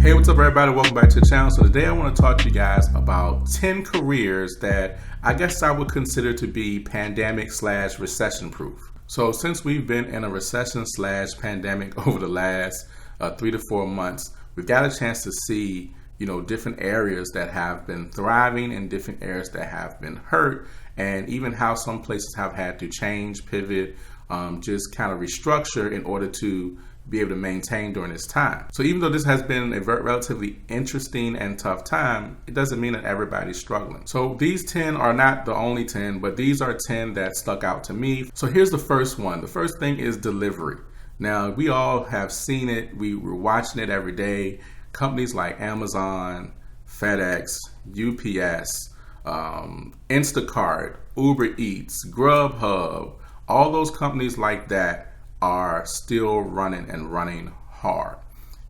Hey, what's up everybody? Welcome back to the channel. So today I want to talk to you guys about 10 careers that I guess I would consider to be pandemic / recession proof. So since we've been in a recession / pandemic over the last 3 to 4 months, we've got a chance to see, different areas that have been thriving and different areas that have been hurt, and even how some places have had to change, pivot, just kind of restructure in order to be able to maintain during this time. So even though this has been a relatively interesting and tough time, it doesn't mean that everybody's struggling. So these 10 are not the only 10, but these are 10 that stuck out to me. So here's the first one. The first thing is delivery. Now, we all have seen it. We were watching it every day. Companies like Amazon, FedEx, UPS, Instacart, Uber Eats, Grubhub, all those companies like that are still running and running hard.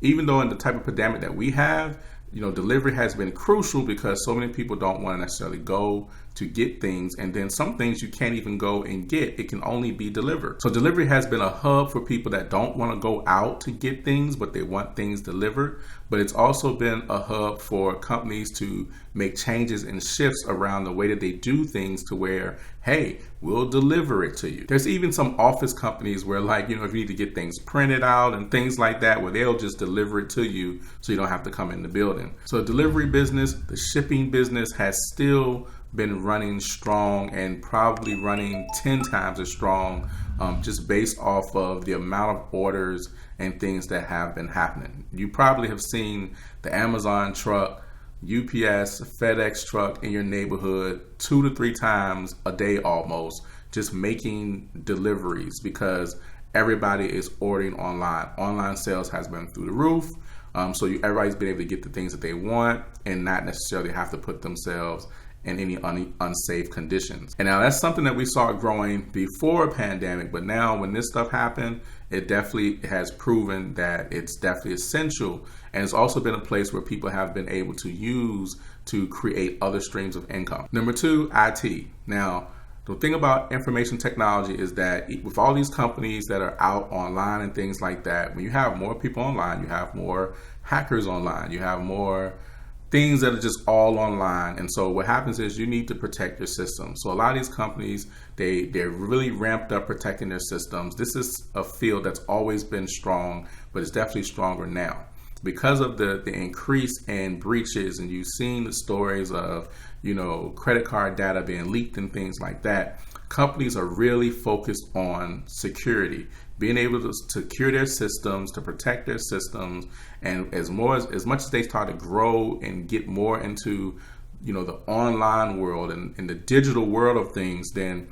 Even though in the type of pandemic that we have, delivery has been crucial because so many people don't want to necessarily go to get things, and then some things you can't even go and get. It can only be delivered. So delivery has been a hub for people that don't want to go out to get things, but they want things delivered. But it's also been a hub for companies to make changes and shifts around the way that they do things to where, hey, we'll deliver it to you. There's even some office companies where, if you need to get things printed out and things like that, where they'll just deliver it to you so you don't have to come in the building. So the delivery business, the shipping business has still been running strong and probably running 10 times as strong, just based off of the amount of orders and things that have been happening. You probably have seen the Amazon truck, UPS, FedEx truck in your neighborhood 2 to 3 times a day almost, just making deliveries because everybody is ordering online. Online sales has been through the roof. So everybody's been able to get the things that they want and not necessarily have to put themselves in any unsafe conditions. And now that's something that we saw growing before a pandemic, but now when this stuff happened, it definitely has proven that it's definitely essential. And it's also been a place where people have been able to use to create other streams of income. Number 2, IT. Now, the thing about information technology is that with all these companies that are out online and things like that, when you have more people online, you have more hackers online, you have more things that are just all online. And so what happens is you need to protect your system. So a lot of these companies, they're really ramped up protecting their systems. This is a field that's always been strong, but it's definitely stronger now. Because of the increase in breaches, and you've seen the stories of, credit card data being leaked and things like that, companies are really focused on security, being able to secure their systems, to protect their systems. And as much as they start to grow and get more into, the online world and the digital world of things, then,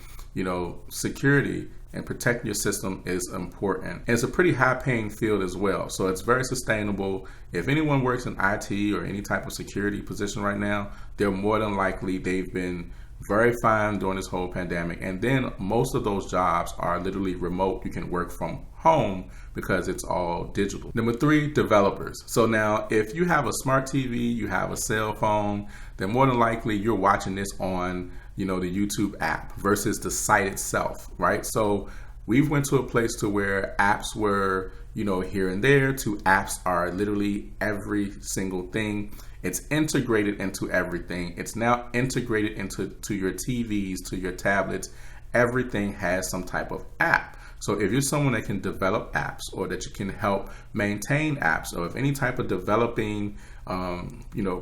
security and protecting your system is important. And it's a pretty high paying field as well. So it's very sustainable. If anyone works in IT or any type of security position right now, they're more than likely, they've been very fine during this whole pandemic. And then most of those jobs are literally remote. You can work from home because it's all digital. Number 3, developers. So now if you have a smart TV, you have a cell phone, then more than likely you're watching this on the YouTube app versus the site itself, right? So we've went to a place to where apps were, here and there, to apps are literally every single thing. It's integrated into everything. It's now integrated into your TVs, to your tablets. Everything has some type of app. So if you're someone that can develop apps, or that you can help maintain apps, or if any type of developing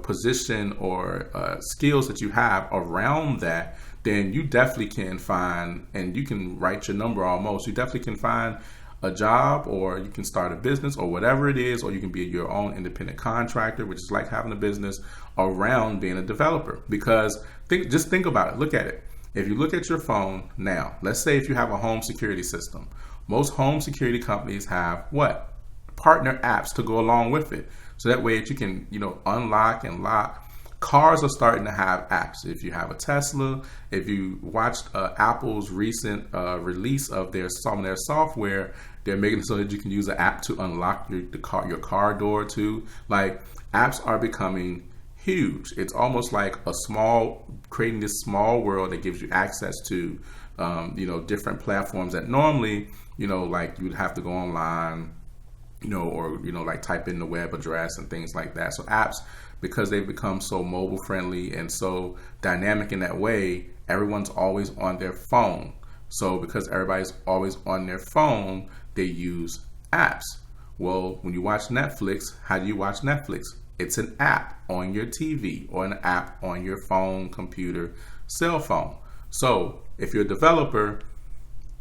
position or skills that you have around that, then you definitely can find, and you can write your number almost, you definitely can find a job, or you can start a business, or whatever it is, or you can be your own independent contractor, which is like having a business around being a developer. Because just think about it, look at it. If you look at your phone now, let's say if you have a home security system, most home security companies have what? Partner apps to go along with it. So that way that you can, unlock and lock. Cars are starting to have apps. If you have a Tesla, if you watched Apple's recent release of some of their software, they're making it so that you can use an app to unlock your car door too. Like, apps are becoming huge. It's almost like creating this small world that gives you access to, different platforms that normally, like you'd have to go online, or like type in the web address and things like that. So apps, because they've become so mobile friendly and so dynamic in that way, everyone's always on their phone. So because everybody's always on their phone, they use apps. Well, when you watch Netflix, how do you watch Netflix? It's an app on your TV or an app on your phone, computer, cell phone. So if you're a developer,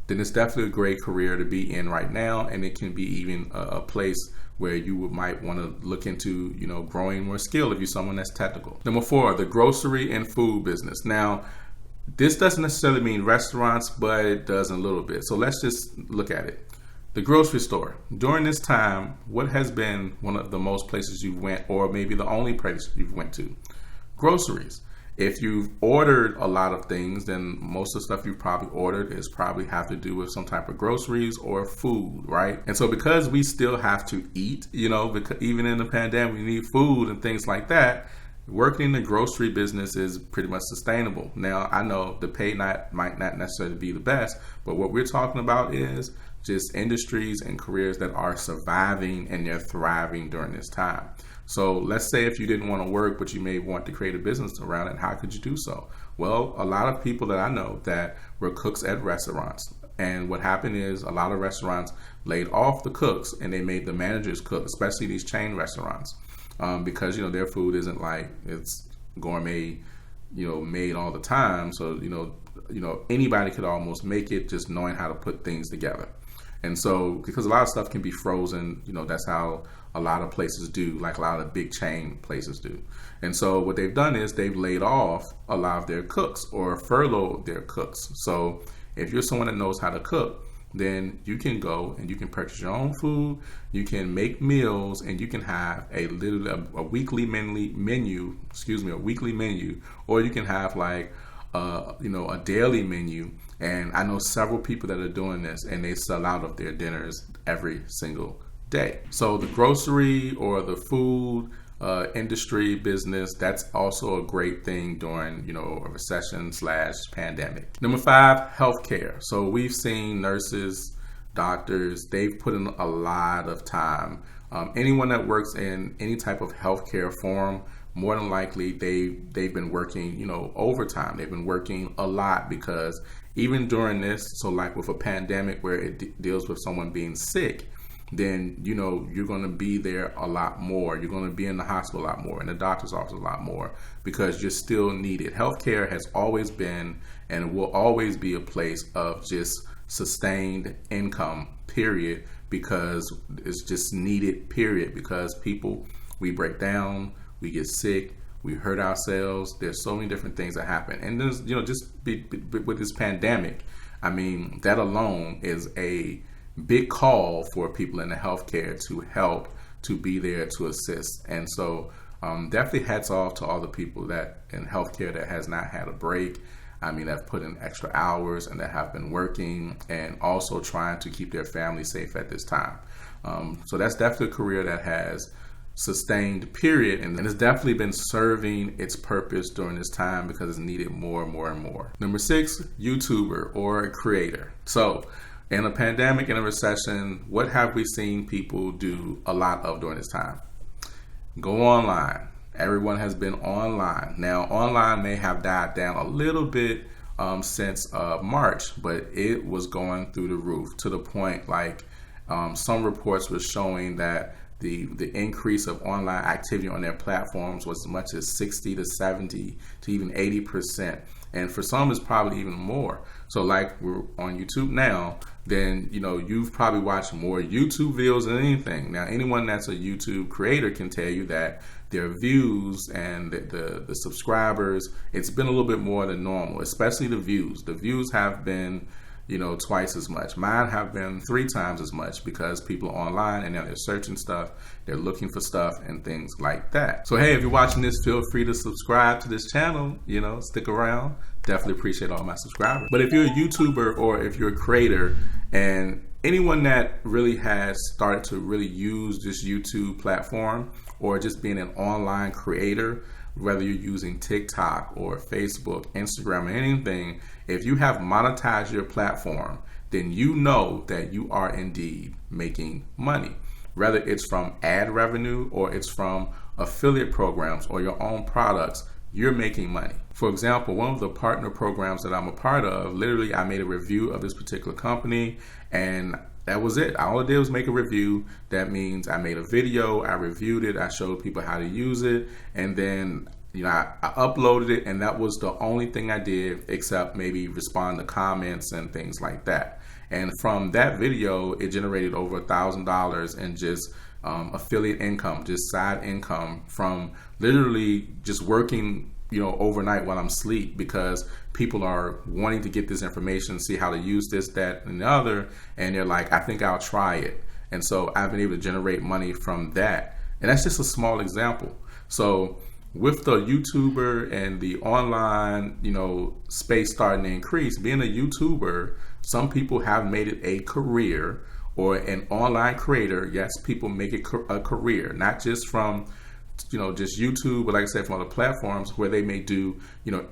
then it's definitely a great career to be in right now, and it can be even a place where you might want to look into, growing more skill if you're someone that's technical. Number 4, the grocery and food business. Now, this doesn't necessarily mean restaurants, but it does in a little bit. So let's just look at it. The grocery store. During this time, what has been one of the most places you went, or maybe the only place you've went to? Groceries. If you've ordered a lot of things, then most of the stuff you've probably ordered is probably have to do with some type of groceries or food, right? And so because we still have to eat, because even in the pandemic, we need food and things like that, working in the grocery business is pretty much sustainable. Now, I know the pay might not necessarily be the best, but what we're talking about is just industries and careers that are surviving and they're thriving during this time. So let's say if you didn't want to work, but you may want to create a business around it, how could you do so? Well, a lot of people that I know that were cooks at restaurants. And what happened is a lot of restaurants laid off the cooks and they made the managers cook, especially these chain restaurants, because, their food isn't like it's gourmet, made all the time. So, anybody could almost make it just knowing how to put things together. And so, because a lot of stuff can be frozen, that's how a lot of places do, like a lot of big chain places do. And so what they've done is they've laid off a lot of their cooks or furloughed their cooks. So if you're someone that knows how to cook, then you can go and you can purchase your own food, you can make meals, and you can have a weekly menu, or you can have like a daily menu. And I know several people that are doing this, and they sell out of their dinners every single day. So the grocery or the food industry business, that's also a great thing during, a recession / pandemic. Number 5, healthcare. So we've seen nurses, doctors, they've put in a lot of time. Anyone that works in any type of healthcare form, more than likely they've been working, overtime. They've been working a lot because even during this, so like with a pandemic where it deals with someone being sick, then, you're going to be there a lot more. You're going to be in the hospital a lot more, in the doctor's office a lot more, because you're still needed. Healthcare has always been and will always be a place of just sustained income, period, because it's just needed, period, because people, we break down, we get sick, we hurt ourselves. There's so many different things that happen. And there's, with this pandemic, I mean, that alone is a big call for people in the healthcare to help, to be there, to assist. And so definitely hats off to all the people that in healthcare that has not had a break. I mean, that have put in extra hours and that have been working and also trying to keep their family safe at this time. So that's definitely a career that has sustained, period, and it's definitely been serving its purpose during this time because it's needed more and more and more. Number 6, YouTuber or a creator. So in a pandemic and a recession, what have we seen people do a lot of during this time? Go online. Everyone has been online. Now, online may have died down a little bit since March, but it was going through the roof to the point like some reports were showing that the increase of online activity on their platforms was as much as 60 to 70 to even 80%. And for some, it's probably even more. So like we're on YouTube now, then, you've probably watched more YouTube videos than anything. Now, anyone that's a YouTube creator can tell you that their views and the subscribers, it's been a little bit more than normal, especially the views. The views have been, twice as much. Mine have been 3 times as much because people are online and now they're searching stuff, they're looking for stuff and things like that. So hey, if you're watching this, feel free to subscribe to this channel, stick around. Definitely appreciate all my subscribers. But if you're a YouTuber or if you're a creator, and anyone that really has started to really use this YouTube platform or just being an online creator, whether you're using TikTok or Facebook, Instagram, or anything, if you have monetized your platform, then you know that you are indeed making money. whether it's from ad revenue or it's from affiliate programs or your own products, you're making money. For example, one of the partner programs that I'm a part of, literally I made a review of this particular company, and that was it. All I did was make a review. That means I made a video, I reviewed it, I showed people how to use it, and then I uploaded it, and that was the only thing I did except maybe respond to comments and things like that. And from that video, it generated over $1,000 in just affiliate income, just side income from literally just working, overnight while I'm asleep, because people are wanting to get this information, see how to use this, that, and the other, and they're like, I think I'll try it. And so I've been able to generate money from that. And that's just a small example. So with the YouTuber and the online, space starting to increase, being a YouTuber, some people have made it a career, or an online creator. Yes, people make it a career, not just from, just YouTube, but like I said, from other platforms where they may do,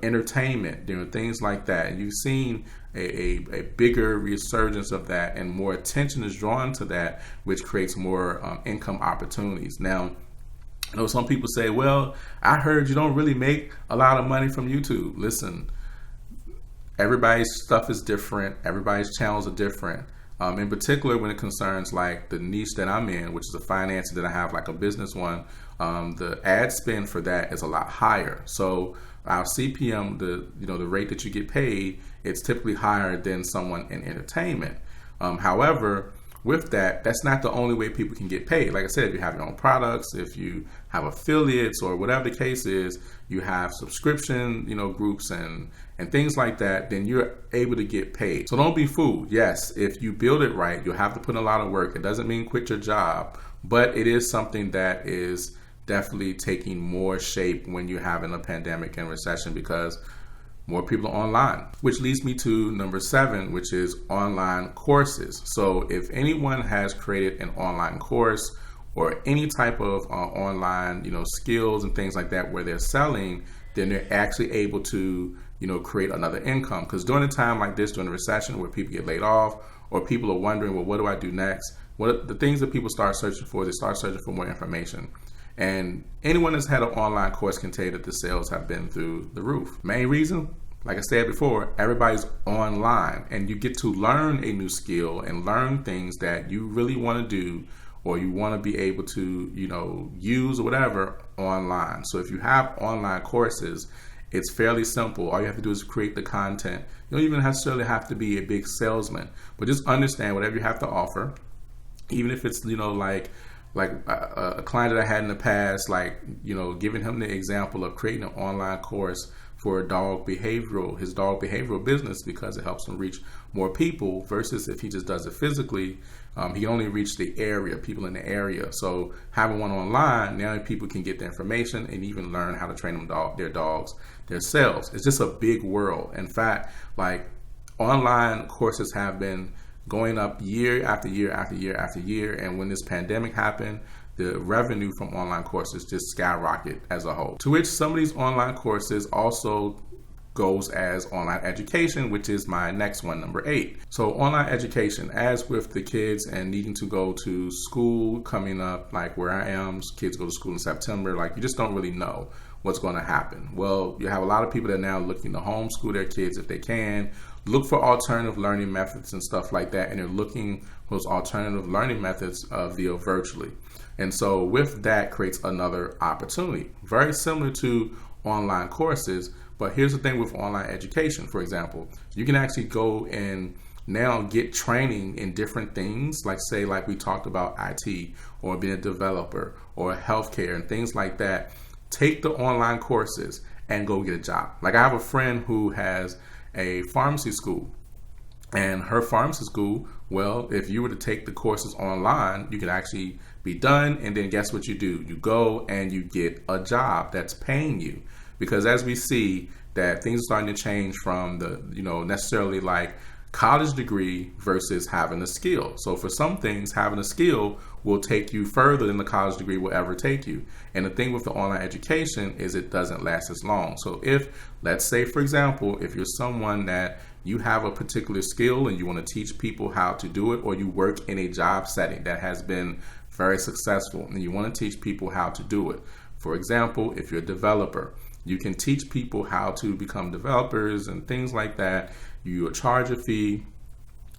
entertainment, things like that. And you've seen a bigger resurgence of that, and more attention is drawn to that, which creates more income opportunities. Now, some people say, well, I heard you don't really make a lot of money from YouTube. Listen, everybody's stuff is different. Everybody's channels are different. In particular, when it concerns like the niche that I'm in, which is the finance that I have, like a business one, the ad spend for that is a lot higher. So our CPM, the rate that you get paid, it's typically higher than someone in entertainment. However, with that, that's not the only way people can get paid. Like I said, if you have your own products, if you have affiliates, or whatever the case is, you have subscription, groups and things like that, then you're able to get paid. So don't be fooled. Yes, if you build it right, you'll have to put in a lot of work. It doesn't mean quit your job, but it is something that is definitely taking more shape when you're having a pandemic and recession, because more people are online, which leads me to number 7, which is online courses. So if anyone has created an online course or any type of online, skills and things like that where they're selling, then they're actually able to, create another income. Because during a time like this, during the recession where people get laid off, or people are wondering, well, what do I do next? The things that people start searching for, they start searching for more information. And anyone that's had an online course can tell you that the sales have been through the roof. Main reason, like I said before, everybody's online, and you get to learn a new skill and learn things that you really want to do, or you want to be able to, use or whatever online. So if you have online courses, it's fairly simple. All you have to do is create the content. You don't even necessarily have to be a big salesman, but just understand whatever you have to offer, even if it's, like a client that I had in the past, giving him the example of creating an online course for his dog behavioral business, because it helps him reach more people, versus if he just does it physically, he can only reach people in the area. So having one online, now people can get the information and even learn how to train their dogs themselves. It's just a big world. In fact, online courses have been going up year after year after year after year. And when this pandemic happened, the revenue from online courses just skyrocketed as a whole. To which some of these online courses also goes as online education, which is my next one, number 8. So online education, as with the kids and needing to go to school coming up, like where I am, kids go to school in September, you just don't really know what's going to happen. Well, you have a lot of people that are now looking to homeschool their kids if they can, look for alternative learning methods and stuff like that, and they're looking for those alternative learning methods via virtually. And so with that creates another opportunity, very similar to online courses. But here's the thing with online education, for example, you can actually go and now get training in different things, like we talked about IT, or being a developer, or healthcare and things like that. Take the online courses and go get a job. I have a friend who has a pharmacy school, and her pharmacy school, well, if you were to take the courses online, you could actually be done, and then guess what you do? You go and you get a job that's paying you. Because as we see that things are starting to change from the, necessarily college degree versus having a skill. So for some things, having a skill will take you further than the college degree will ever take you. And the thing with the online education is it doesn't last as long. So if, let's say, for example, if you're someone that you have a particular skill and you want to teach people how to do it, or you work in a job setting that has been very successful and you want to teach people how to do it. For example, if you're a developer, you can teach people how to become developers and things like that. You charge a fee,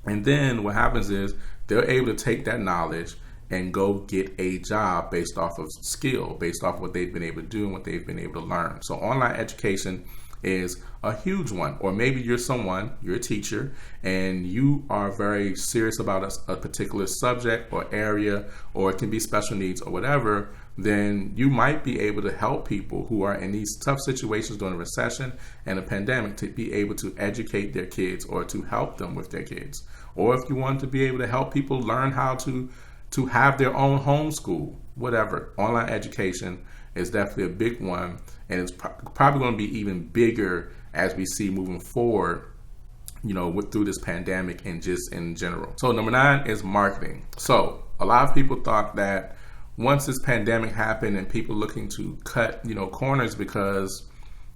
and then what happens is they're able to take that knowledge and go get a job based off of skill, based off what they've been able to do and what they've been able to learn. So online education is a huge one. Or maybe you're a teacher, and you are very serious about a particular subject or area, or it can be special needs or whatever. Then you might be able to help people who are in these tough situations during a recession and a pandemic to be able to educate their kids or to help them with their kids. Or if you want to be able to help people learn how to have their own homeschool, whatever. Online education is definitely a big one, and it's probably going to be even bigger as we see moving forward, through this pandemic and just in general. So number 9 is marketing. So a lot of people thought that once this pandemic happened and people looking to cut, corners because,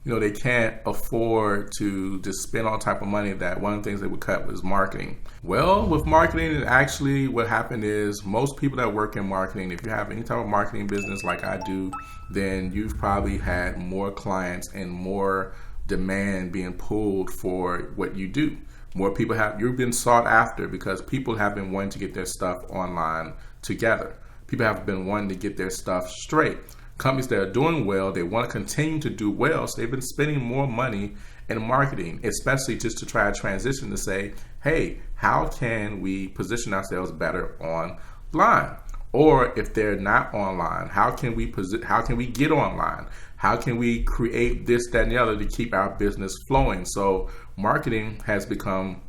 they can't afford to just spend all type of money, that one of the things they would cut was marketing. Well, with marketing, actually what happened is most people that work in marketing, if you have any type of marketing business like I do, then you've probably had more clients and more demand being pulled for what you do. More people you've been sought after because people have been wanting to get their stuff online together. People have been wanting to get their stuff straight. Companies that are doing well, they want to continue to do well, so they've been spending more money in marketing, especially just to try to transition to say, hey, how can we position ourselves better online? Or if they're not online, how can we get online? How can we create this, that, and the other to keep our business flowing? So marketing has become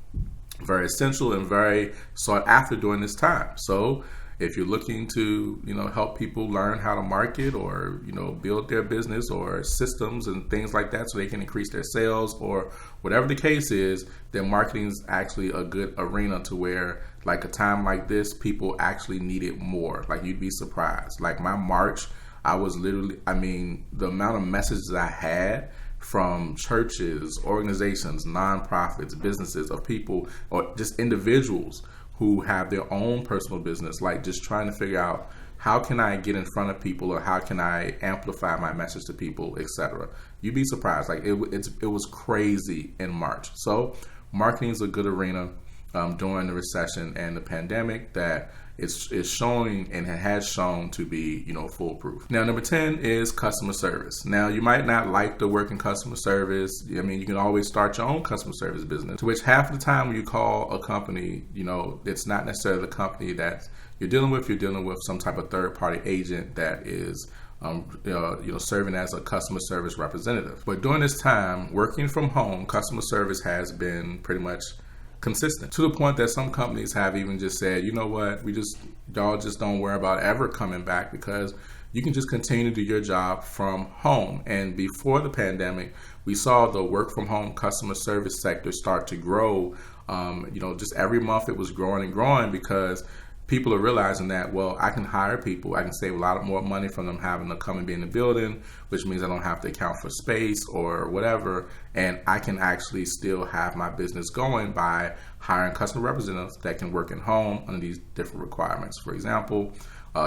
very essential and very sought after during this time. So if you're looking to, help people learn how to market or, build their business or systems and things like that so they can increase their sales or whatever the case is, then marketing is actually a good arena to where, like a time like this, people actually need it more. Like, you'd be surprised. Like my March, I was literally, the amount of messages I had from churches, organizations, nonprofits, businesses, of people or just individuals who have their own personal business, like just trying to figure out how can I get in front of people or how can I amplify my message to people, etc. You'd be surprised. Like it was crazy in March. So marketing is a good arena during the recession and the pandemic that is showing and has shown to be, foolproof. Now, number 10 is customer service. Now, you might not like to work in customer service. You can always start your own customer service business, to which half the time when you call a company, it's not necessarily the company that you're dealing with. You're dealing with some type of third-party agent that is serving as a customer service representative. But during this time, working from home, customer service has been pretty much consistent, to the point that some companies have even just said, you know what, y'all just don't worry about ever coming back because you can just continue to do your job from home. And before the pandemic, we saw the work from home customer service sector start to grow. Just every month it was growing and growing because people are realizing that, well, I can hire people. I can save a lot more money from them having to come and be in the building, which means I don't have to account for space or whatever. And I can actually still have my business going by hiring customer representatives that can work at home under these different requirements. For example,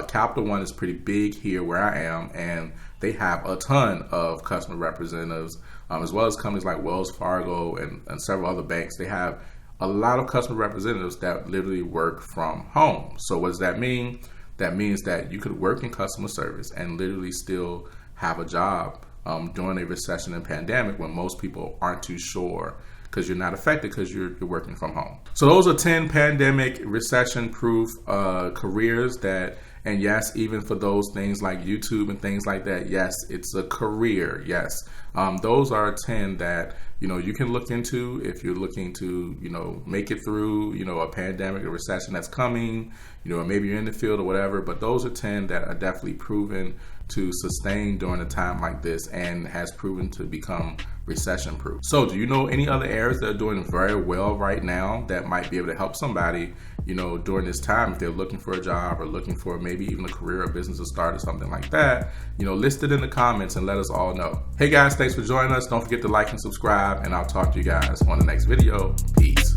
Capital One is pretty big here where I am, and they have a ton of customer representatives, as well as companies like Wells Fargo and several other banks. They have a lot of customer representatives that literally work from home. So what does that mean? That means that you could work in customer service and literally still have a job during a recession and pandemic when most people aren't too sure because you're not affected because you're working from home. So those are 10 pandemic recession-proof careers that And yes, even for those things like YouTube and things like that, yes, it's a career. Yes, those are 10 that you can look into if you're looking to make it through a pandemic or recession that's coming, or maybe you're in the field or whatever. But those are 10 that are definitely proven to sustain during a time like this and has proven to become recession proof. So do you know any other areas that are doing very well right now that might be able to help somebody during this time if they're looking for a job or looking for maybe even a career or business to start or something like that? List it in the comments and let us all know. Hey guys, thanks for joining us. Don't forget to like and subscribe, and I'll talk to you guys on the next video. Peace.